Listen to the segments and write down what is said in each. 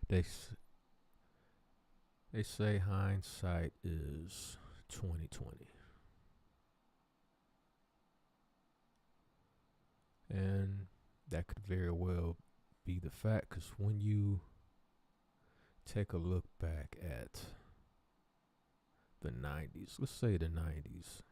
They they say hindsight is 2020, and that could very well be the fact. Because when you take a look back at the 90s, let's say the 90s,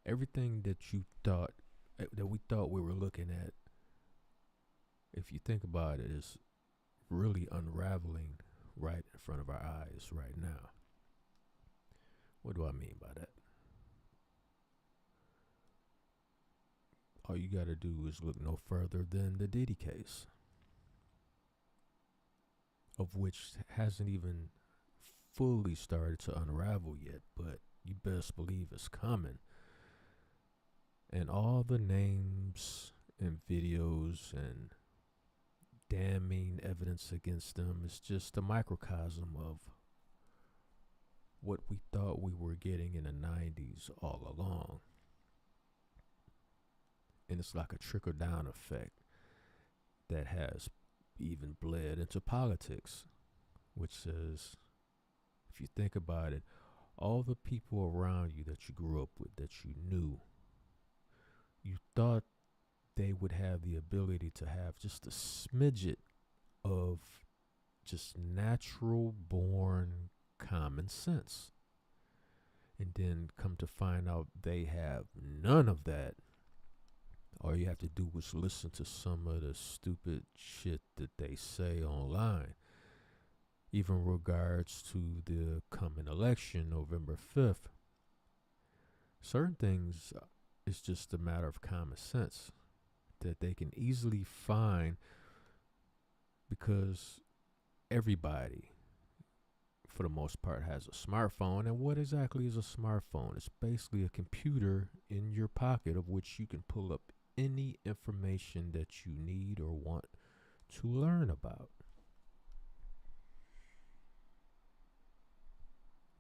everything that you thought that we thought we were looking at, if you think about it, is really unraveling right in front of our eyes right now. What do I mean by that? All you got to do is look no further than the Diddy case, of which hasn't even fully started to unravel yet, but you best believe it's coming. And all the names and videos and damning evidence against them is just a microcosm of what we thought we were getting in the 90s all along. And it's like a trickle down effect that has even bled into politics, which says, if you think about it, all the people around you that you grew up with, that you knew, you thought they would have the ability to have just a smidget of just natural born common sense. And then come to find out they have none of that. All you have to do is listen to some of the stupid shit that they say online. Even regards to the coming election, November 5th. Certain things is just a matter of common sense that they can easily find, because everybody, for the most part, has a smartphone. And what exactly is a smartphone? It's basically a computer in your pocket of which you can pull up any information that you need or want to learn about.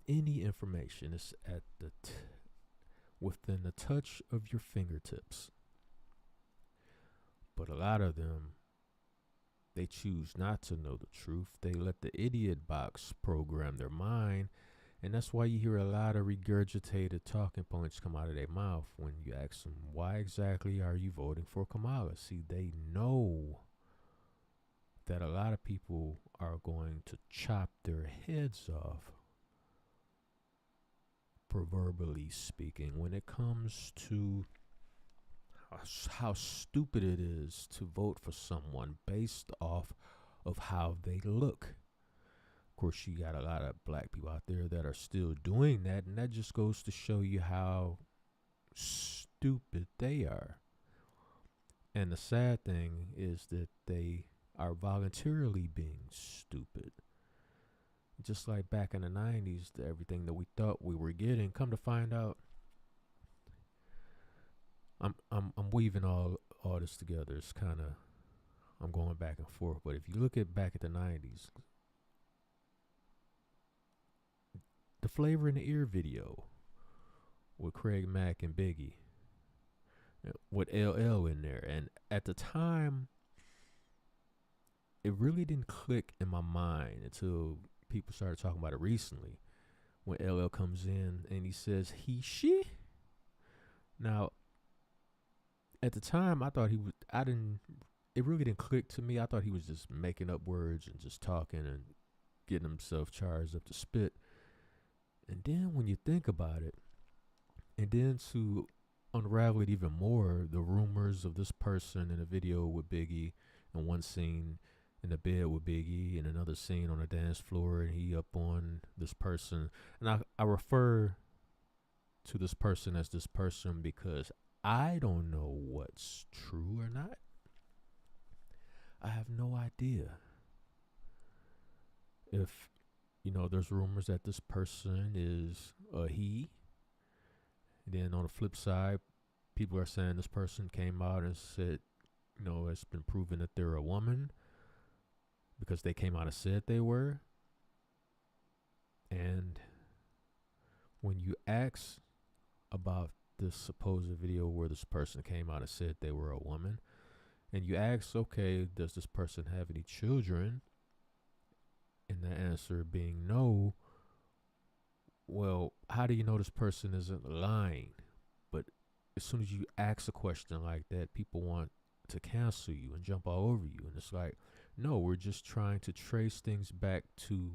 Any information is at within the touch of your fingertips. But a lot of them, they choose not to know the truth. They let the idiot box program their mind. And that's why you hear a lot of regurgitated talking points come out of their mouth when you ask them, why exactly are you voting for Kamala? See, they know that a lot of people are going to chop their heads off, proverbially speaking, when it comes to how stupid it is to vote for someone based off of how they look. Of course, you got a lot of black people out there that are still doing that, and that just goes to show you how stupid they are. And the sad thing is that they are voluntarily being stupid. Just like back in the 90s, everything that we thought we were getting, come to find out, I'm weaving all this together. It's kind of, I'm going back and forth. But if you look at back at the 90s, the Flavor in the Ear video with Craig Mack and Biggie, with LL in there, and at the time, it really didn't click in my mind until people started talking about it recently. When LL comes in and he says he, she. Now, at the time, I thought he was. It really didn't click to me. I thought he was just making up words and just talking and getting himself charged up to spit. And then when you think about it, and then to unravel it even more, the rumors of this person in a video with Biggie, and one scene in the bed with Biggie, and another scene on a dance floor, and he up on this person. And I refer to this person as this person because I don't know what's true or not. I have no idea. If, there's rumors that this person is a he. Then on the flip side, people are saying this person came out and said, it's been proven that they're a woman because they came out and said they were. And when you ask about this supposed video where this person came out and said they were a woman, and you ask, okay, does this person have any children? And the answer being no, well, how do you know this person isn't lying? But as soon as you ask a question like that, people want to cancel you and jump all over you. And it's like, no, we're just trying to trace things back to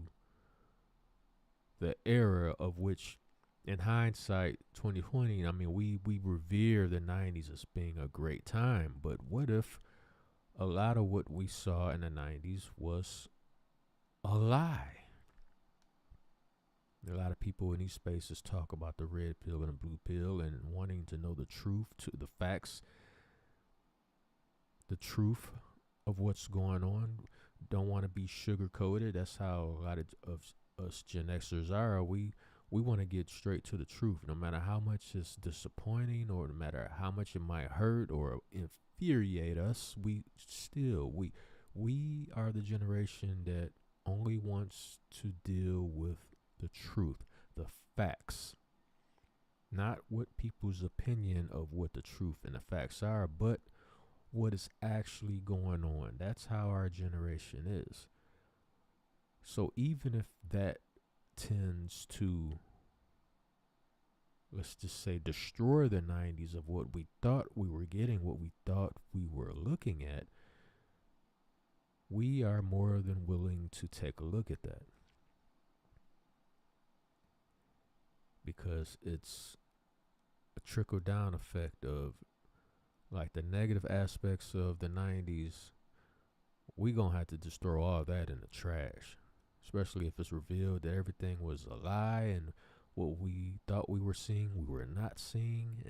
the era of which, in hindsight, 2020, I mean, we revere the 90s as being a great time. But what if a lot of what we saw in the 90s was a lie? A lot of people in these spaces talk about the red pill and the blue pill and wanting to know the truth, to the facts, the truth of what's going on. Don't want to be sugar coated. That's how a lot of us Gen Xers are. We want to get straight to the truth, no matter how much it's disappointing or no matter how much it might hurt or infuriate us. We are the generation that only wants to deal with the truth, the facts, not what people's opinion of what the truth and the facts are, but what is actually going on. That's how our generation is. So even if that tends to, let's just say, destroy the 90s of what we thought we were getting, what we thought we were looking at, we are more than willing to take a look at that. Because it's a trickle down effect of like the negative aspects of the 90s. We gonna have to just throw all that in the trash, especially if it's revealed that everything was a lie and what we thought we were seeing, we were not seeing.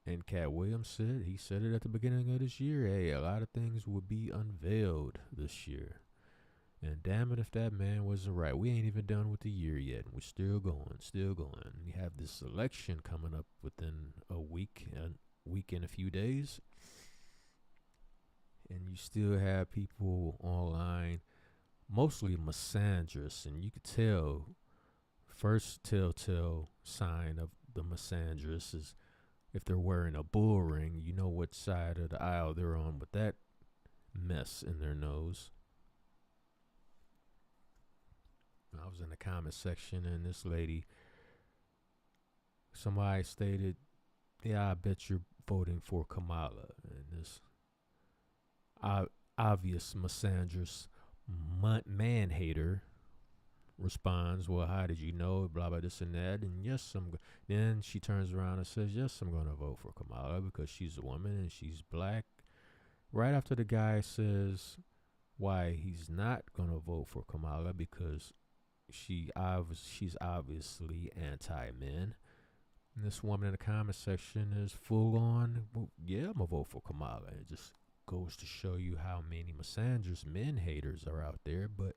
And Cat Williams said, he said it at the beginning of this year, hey, a lot of things will be unveiled this year. And damn it if that man wasn't right. We ain't even done with the year yet. We're still going, still going. We have this election coming up within a week and a few days. And you still have people online, mostly misandrous. And you could tell, first telltale sign of the misandrous is if they're wearing a bull ring, you know what side of the aisle they're on with that mess in their nose. I was in the comment section and this lady, somebody stated, yeah, I bet you're voting for Kamala. And this obvious misandrous man hater responds, well, how did you know, blah, blah, this and that. And yes, then she turns around and says, yes, I'm going to vote for Kamala because she's a woman and she's black. Right after the guy says why he's not going to vote for Kamala because she's obviously anti-men. And this woman in the comment section is full on, well, yeah, I'm going to vote for Kamala. It just goes to show you how many misandrous men haters are out there. But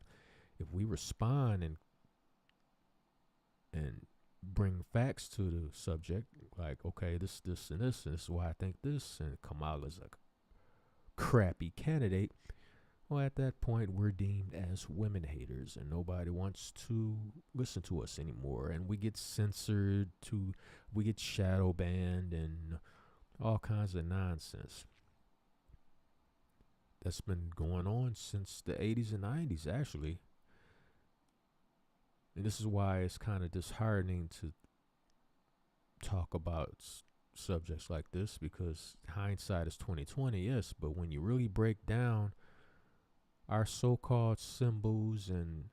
if we respond and bring facts to the subject, like, okay, this, and this is why I think this, and Kamala's a crappy candidate, well, at that point, we're deemed as women haters, and nobody wants to listen to us anymore. And we get censored, we get shadow banned, and all kinds of nonsense. That's been going on since the 80s and 90s, actually. And this is why it's kind of disheartening to talk about subjects like this, because hindsight is 2020, yes, but when you really break down our so-called symbols and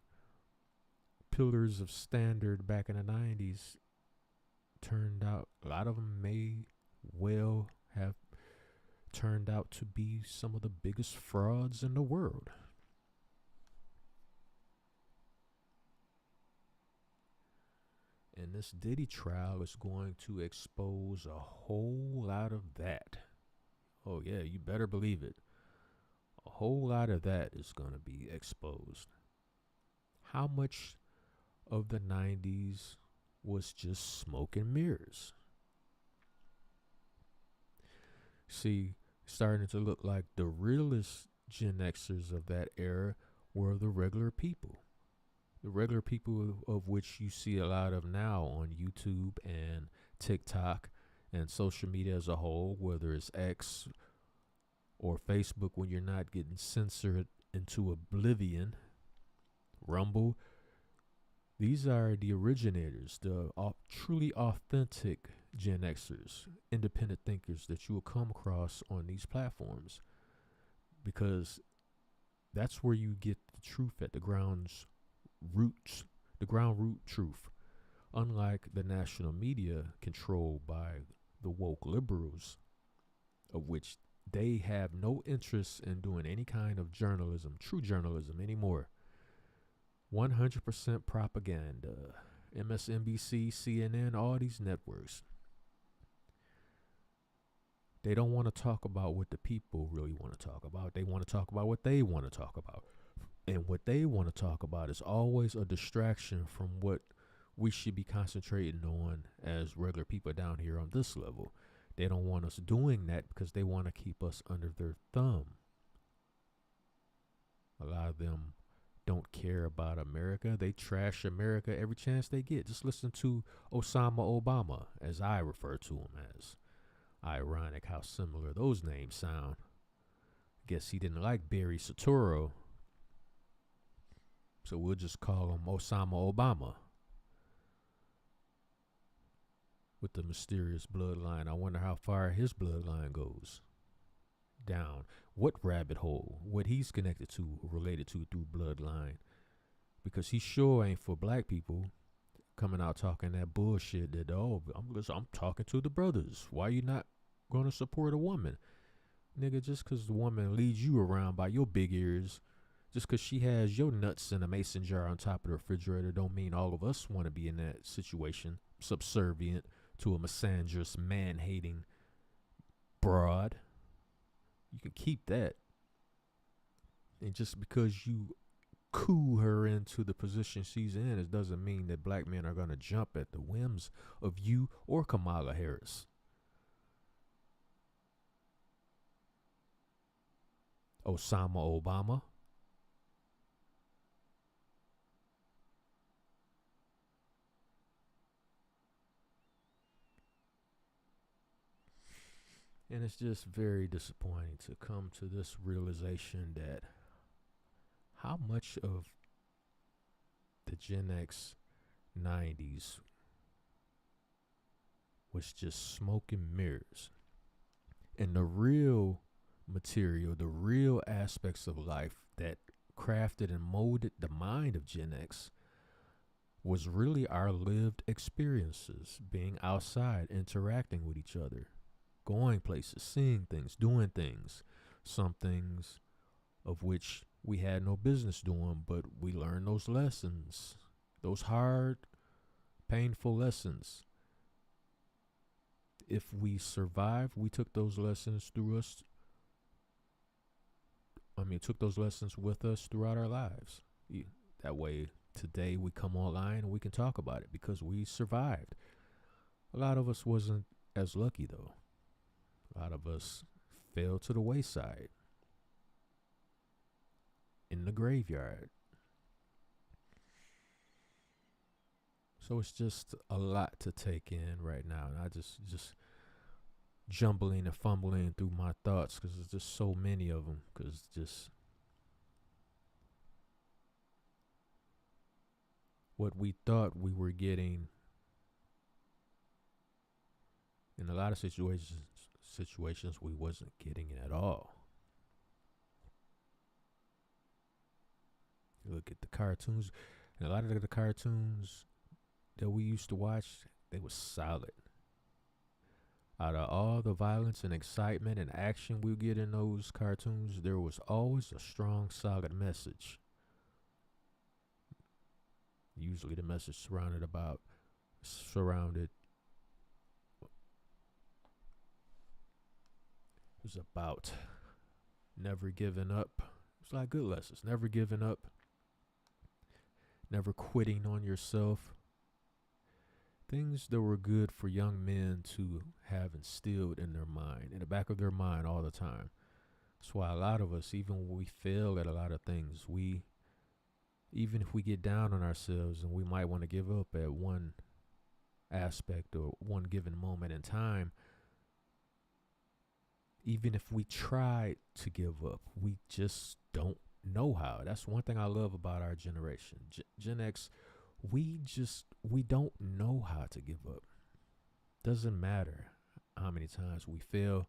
pillars of standard back in the 90s, turned out, a lot of them may well have turned out to be some of the biggest frauds in the world. And this Diddy trial is going to expose a whole lot of that. Oh yeah, you better believe it. A whole lot of that is going to be exposed. How much of the 90s was just smoke and mirrors? See, starting to look like the realest Gen Xers of that era were the regular people. The regular people of which you see a lot of now on YouTube and TikTok and social media as a whole, whether it's X or Facebook, when you're not getting censored into oblivion, Rumble. These are the originators, the truly authentic Gen Xers, independent thinkers that you will come across on these platforms, because that's where you get the truth at the ground's roots, the ground root truth. Unlike the national media controlled by the woke liberals, of which they have no interest in doing any kind of journalism, true journalism anymore. 100% propaganda. MSNBC, CNN, all these networks. They don't want to talk about what the people really want to talk about. They want to talk about what they want to talk about. And what they want to talk about is always a distraction from what we should be concentrating on as regular people down here on this level. They don't want us doing that because they want to keep us under their thumb. A lot of them don't care about America. They trash America every chance they get. Just listen to Osama Obama, as I refer to him as. Ironic how similar those names sound. Guess he didn't like Barry Soetoro, so we'll just call him Osama Obama. With the mysterious bloodline, I wonder how far his bloodline goes down. What rabbit hole, what he's connected to, related to through bloodline. Because he sure ain't for black people coming out talking that bullshit that, oh, I'm talking to the brothers. Why you not going to support a woman? Nigga, just because the woman leads you around by your big ears, just because she has your nuts in a mason jar on top of the refrigerator, don't mean all of us want to be in that situation, subservient to a misandrous, man-hating broad. You can keep that. And just because you coo her into the position she's in, it doesn't mean that black men are going to jump at the whims of you or Kamala Harris. Osama Obama. And it's just very disappointing to come to this realization that how much of the Gen X 90s was just smoke and mirrors. And the real material, the real aspects of life that crafted and molded the mind of Gen X was really our lived experiences, being outside, interacting with each other, going places, seeing things, doing things, some things of which we had no business doing, but we learned those lessons, those hard, painful lessons. If we survived, we took those lessons took those lessons with us throughout our lives. That way, today we come online and we can talk about it because we survived. A lot of us wasn't as lucky though. A lot of us fell to the wayside, in the graveyard. So it's just a lot to take in right now. And I just jumbling and fumbling through my thoughts because there's just so many of them. Because just what we thought we were getting in a lot of situations we wasn't getting it at all. You look at the cartoons, and a lot of the cartoons that we used to watch, they were solid. Out of all the violence and excitement and action we get in those cartoons, there was always a strong, solid message. Usually the message surrounded was about never giving up. It's like good lessons. Never giving up. Never quitting on yourself. Things that were good for young men to have instilled in their mind, in the back of their mind all the time. That's why a lot of us, even when we fail at a lot of things, we Even if we get down on ourselves and we might want to give up at one aspect or one given moment in time, even if we try to give up, we just don't know how. That's one thing I love about our generation. Gen X, we don't know how to give up. Doesn't matter how many times we fail.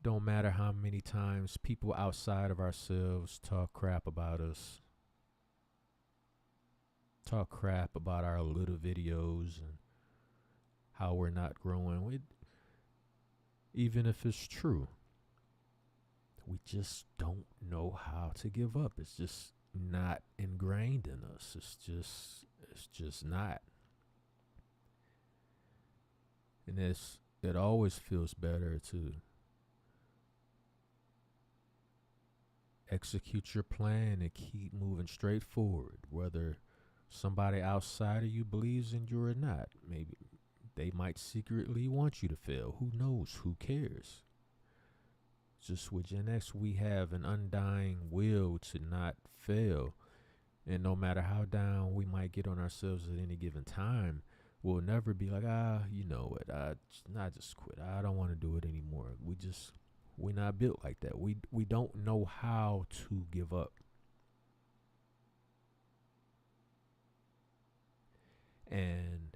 Don't matter how many times people outside of ourselves talk crap about us, talk crap about our little videos and how we're not growing. Even if it's true, we just don't know how to give up. It's just not ingrained in us. It's just not. And it always feels better to execute your plan and keep moving straight forward, whether somebody outside of you believes in you or not. Maybe they might secretly want you to fail. Who knows? Who cares? Just with Gen X, we have an undying will to not fail. And no matter how down we might get on ourselves at any given time, we'll never be like, you know what, I just quit. I don't want to do it anymore. We're not built like that. We don't know how to give up. And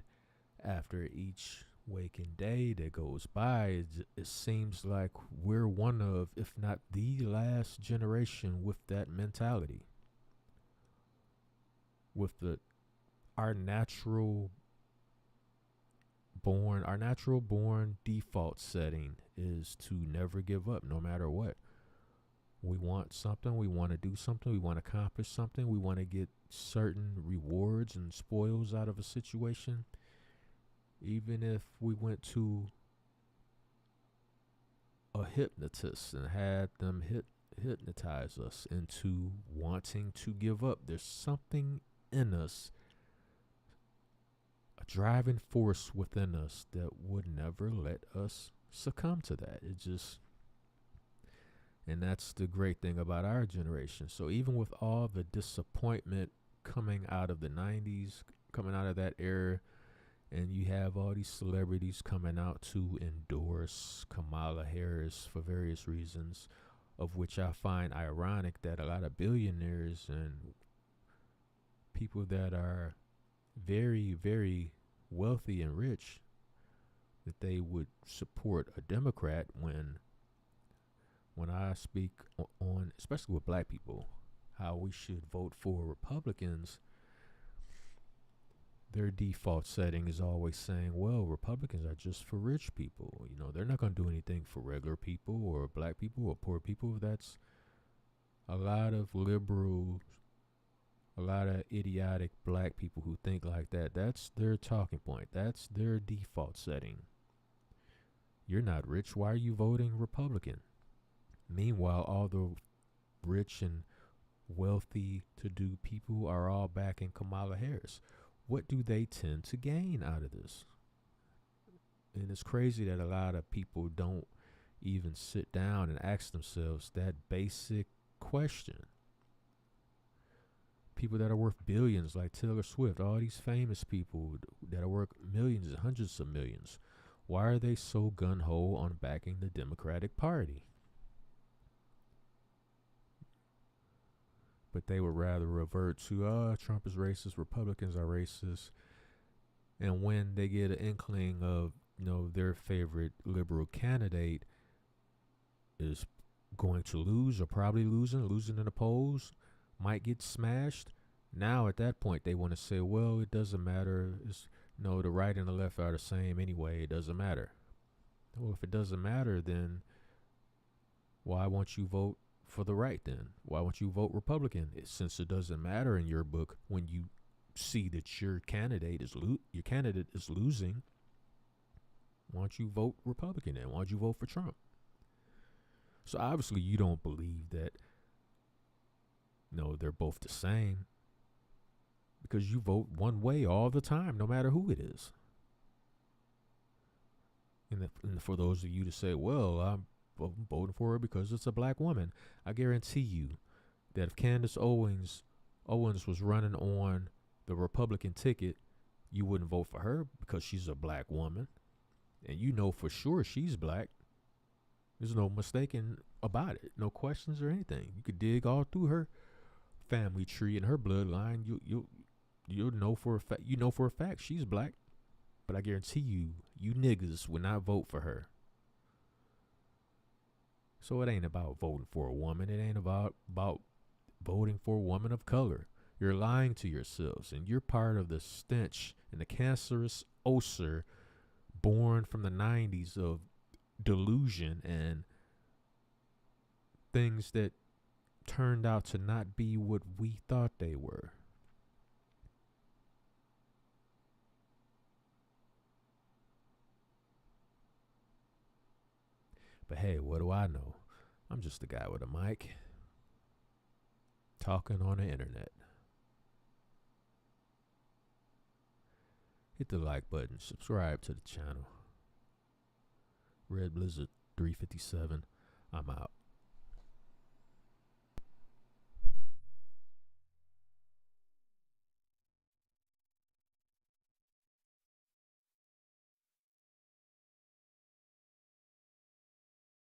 after each waking day that goes by, it seems like we're one of, if not the last generation with that mentality. With our natural born default setting is to never give up no matter what. We want something, we want to do something, we want to accomplish something, we want to get certain rewards and spoils out of a situation. Even if we went to a hypnotist and had them hypnotize us into wanting to give up, there's something in us, a driving force within us that would never let us succumb to that. And that's the great thing about our generation. So even with all the disappointment coming out of the 90s, coming out of that era, and you have all these celebrities coming out to endorse Kamala Harris for various reasons, of which I find ironic that a lot of billionaires and people that are very, very wealthy and rich, that they would support a Democrat when I speak on, especially with black people, how we should vote for Republicans. Their default setting is always saying, well, Republicans are just for rich people. You know, they're not going to do anything for regular people or black people or poor people. That's a lot of liberals, a lot of idiotic black people who think like that. That's their talking point. That's their default setting. You're not rich. Why are you voting Republican? Meanwhile, all the rich and wealthy to do people are all backing Kamala Harris. What do they tend to gain out of this? And it's crazy that a lot of people don't even sit down and ask themselves that basic question. People that are worth billions, like Taylor Swift, all these famous people that are worth millions and hundreds of millions, why are they so gung-ho on backing the Democratic Party? But they would rather revert to, Trump is racist, Republicans are racist. And when they get an inkling of, their favorite liberal candidate is going to lose or probably losing in the polls, might get smashed, now at that point they want to say, well, it doesn't matter. The right and the left are the same anyway. It doesn't matter. Well, if it doesn't matter, then why won't you vote for the right then? Why won't you vote Republican? Since it doesn't matter in your book when you see that your candidate is losing, why don't you vote Republican then? Why don't you vote for Trump? So obviously you don't believe that they're both the same, because you vote one way all the time, no matter who it is. And for those of you to say, well, I'm voting for her because it's a black woman, I guarantee you that if Candace Owens Owens was running on the Republican ticket, you wouldn't vote for her because she's a black woman. And you know for sure she's black. There's no mistaking about it. No questions or anything. You could dig all through her family tree and her bloodline. You'll know for a fact. You know for a fact she's black. But I guarantee you, you niggas would not vote for her. So it ain't about voting for a woman. It ain't about voting for a woman of color. You're lying to yourselves, and you're part of the stench and the cancerous ulcer born from the 90s of delusion and things that turned out to not be what we thought they were. But hey, what do I know? I'm just a guy with a mic talking on the internet. Hit the like button, subscribe to the channel. Red Blizzard 357. I'm out.